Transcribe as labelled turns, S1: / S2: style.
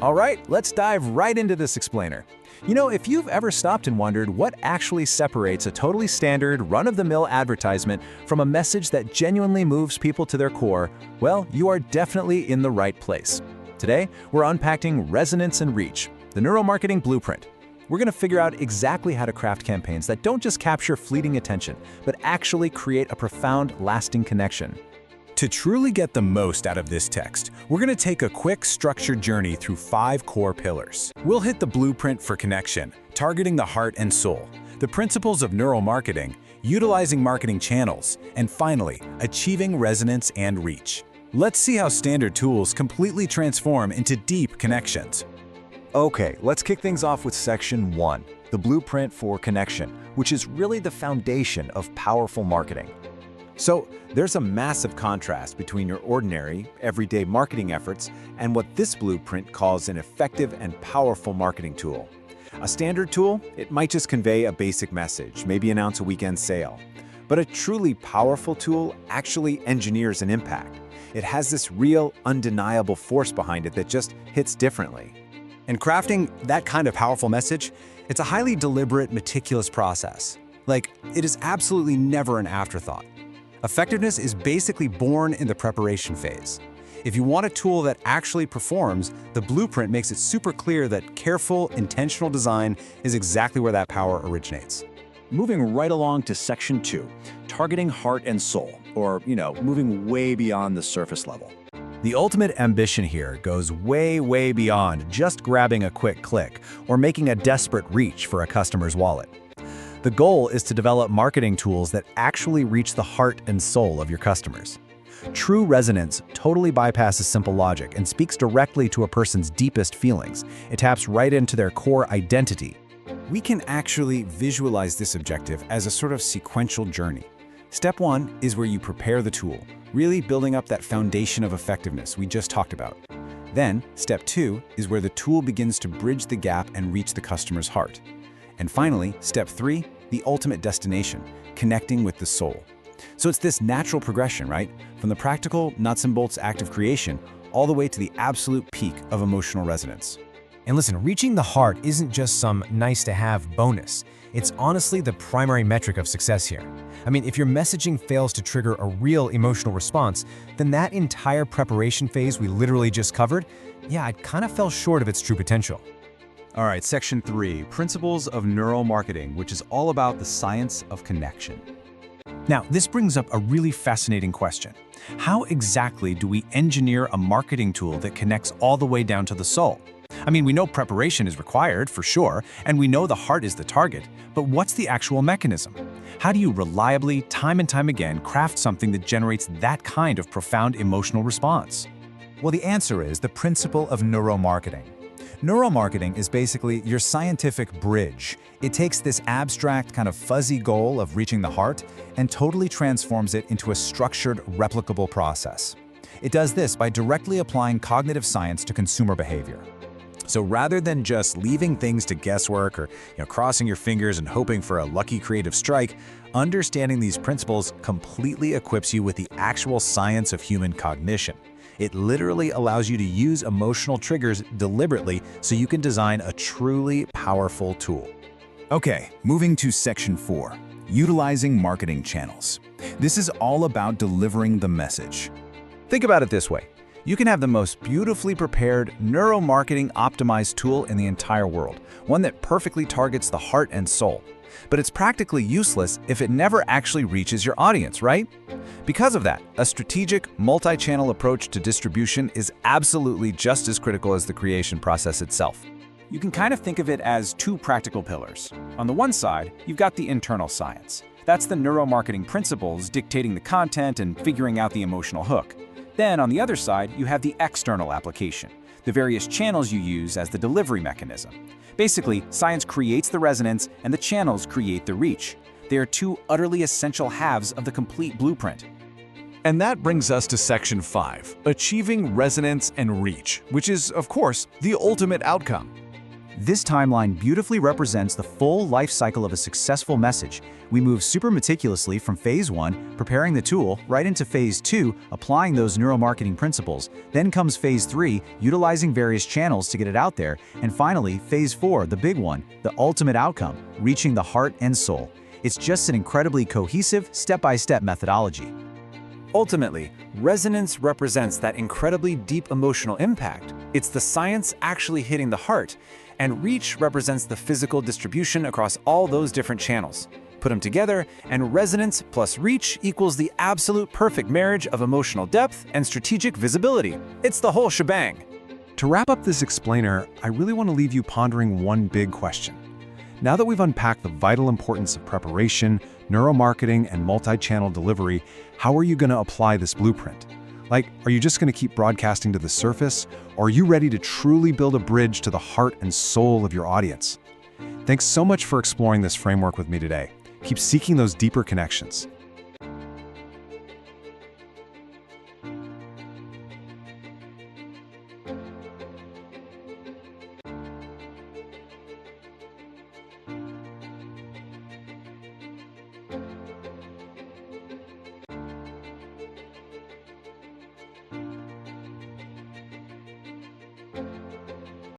S1: All right, let's dive right into this explainer. If you've ever stopped and wondered what actually separates a totally standard, run-of-the-mill advertisement from a message that genuinely moves people to their core, well, you are definitely in the right place. Today, we're unpacking resonance and reach, the neuromarketing blueprint. We're going to figure out exactly how to craft campaigns that don't just capture fleeting attention, but actually create a profound, lasting connection. To truly get the most out of this text, we're going to take a quick, structured journey through 5 core pillars. We'll hit the blueprint for connection, targeting the heart and soul, the principles of neuromarketing, utilizing marketing channels, and finally, achieving resonance and reach. Let's see how standard tools completely transform into deep connections.
S2: Okay, let's kick things off with Section 1, the blueprint for connection, which is really the foundation of powerful marketing. So, there's a massive contrast between your ordinary, everyday marketing efforts and what this blueprint calls an effective and powerful marketing tool. A standard tool, it might just convey a basic message, maybe announce a weekend sale. But a truly powerful tool actually engineers an impact. It has this real, undeniable force behind it that just hits differently.
S3: And crafting that kind of powerful message, it's a highly deliberate, meticulous process. It is absolutely never an afterthought. Effectiveness is basically born in the preparation phase. If you want a tool that actually performs, the blueprint makes it super clear that careful, intentional design is exactly where that power originates.
S4: Moving right along to Section 2, targeting heart and soul, or, moving way beyond the surface level.
S1: The ultimate ambition here goes way, way beyond just grabbing a quick click or making a desperate reach for a customer's wallet. The goal is to develop marketing tools that actually reach the heart and soul of your customers. True resonance totally bypasses simple logic and speaks directly to a person's deepest feelings. It taps right into their core identity.
S3: We can actually visualize this objective as a sort of sequential journey. Step 1 is where you prepare the tool, really building up that foundation of effectiveness we just talked about. Then, Step 2 is where the tool begins to bridge the gap and reach the customer's heart. And finally, Step 3, the ultimate destination, connecting with the soul. So it's this natural progression, right? From the practical, nuts and bolts act of creation, all the way to the absolute peak of emotional resonance.
S5: And listen, reaching the heart isn't just some nice-to-have bonus. It's honestly the primary metric of success here. If your messaging fails to trigger a real emotional response, then that entire preparation phase we literally just covered, it kind of fell short of its true potential.
S3: All right, Section 3, Principles of Neuromarketing, which is all about the science of connection. Now, this brings up a really fascinating question. How exactly do we engineer a marketing tool that connects all the way down to the soul? We know preparation is required, for sure, and we know the heart is the target, but what's the actual mechanism? How do you reliably, time and time again, craft something that generates that kind of profound emotional response?
S2: Well, the answer is the principle of neuromarketing. Neuromarketing is basically your scientific bridge. It takes this abstract, kind of fuzzy goal of reaching the heart and totally transforms it into a structured, replicable process. It does this by directly applying cognitive science to consumer behavior. So rather than just leaving things to guesswork or crossing your fingers and hoping for a lucky creative strike, understanding these principles completely equips you with the actual science of human cognition. It literally allows you to use emotional triggers deliberately so you can design a truly powerful tool.
S3: Okay, moving to Section 4, utilizing marketing channels. This is all about delivering the message.
S1: Think about it this way. You can have the most beautifully prepared, neuromarketing optimized tool in the entire world, one that perfectly targets the heart and soul. But it's practically useless if it never actually reaches your audience, right? Because of that, a strategic, multi-channel approach to distribution is absolutely just as critical as the creation process itself.
S4: You can kind of think of it as 2 practical pillars. On the one side, you've got the internal science. That's the neuromarketing principles dictating the content and figuring out the emotional hook. Then, on the other side, you have the external application, the various channels you use as the delivery mechanism. Basically, science creates the resonance and the channels create the reach. They are 2 utterly essential halves of the complete blueprint.
S1: And that brings us to Section 5, achieving resonance and reach, which is, of course, the ultimate outcome.
S2: This timeline beautifully represents the full life cycle of a successful message. We move super meticulously from phase 1, preparing the tool, right into phase 2, applying those neuromarketing principles. Then comes phase 3, utilizing various channels to get it out there. And finally, phase 4, the big one, the ultimate outcome, reaching the heart and soul. It's just an incredibly cohesive, step-by-step methodology.
S4: Ultimately, resonance represents that incredibly deep emotional impact. It's the science actually hitting the heart, and reach represents the physical distribution across all those different channels. Put them together, and resonance plus reach equals the absolute perfect marriage of emotional depth and strategic visibility. It's the whole shebang.
S1: To wrap up this explainer, I really want to leave you pondering one big question. Now that we've unpacked the vital importance of preparation, neuromarketing, and multi-channel delivery, how are you going to apply this blueprint? Like, are you just going to keep broadcasting to the surface, or are you ready to truly build a bridge to the heart and soul of your audience? Thanks so much for exploring this framework with me today. Keep seeking those deeper connections.